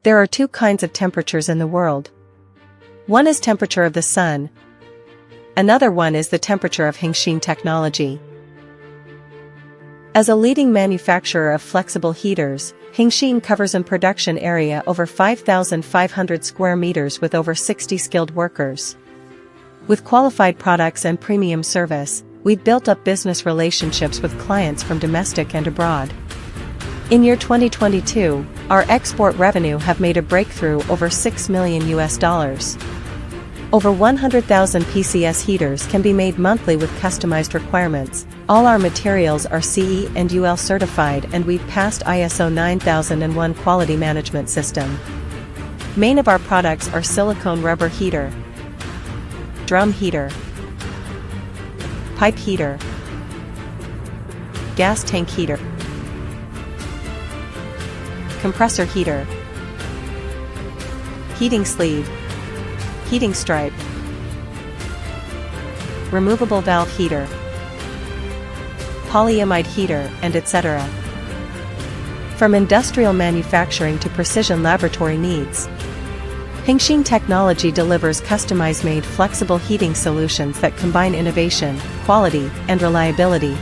There are two kinds of temperatures in the world. One is temperature of the sun. Another one is the temperature of Hengxin Technology. As a leading manufacturer of flexible heaters, Hengxin covers in production area over 5,500 square meters with over 60 skilled workers. With qualified products and premium service, we've built up business relationships with clients from domestic and abroad. In year 2022, our export revenue have made a breakthrough over $6 million. Over 100,000 PCS heaters can be made monthly with customized requirements. All our materials are CE and UL certified, and we've passed ISO 9001 quality management system. Main of our products are silicone rubber heater, drum heater, pipe heater, gas tank heater, compressor heater, heating sleeve, heating stripe, removable valve heater, polyamide heater, and etc. From industrial manufacturing to precision laboratory needs, Hengxin Technology delivers customized-made flexible heating solutions that combine innovation, quality, and reliability.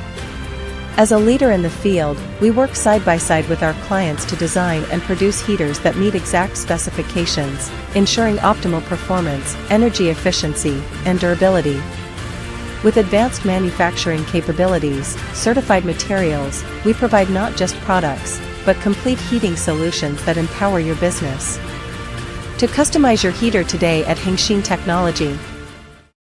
As a leader in the field, we work side by side with our clients to design and produce heaters that meet exact specifications, ensuring optimal performance, energy efficiency, and durability. With advanced manufacturing capabilities, certified materials, we provide not just products, but complete heating solutions that empower your business. To customize your heater today at Hengxin Technology,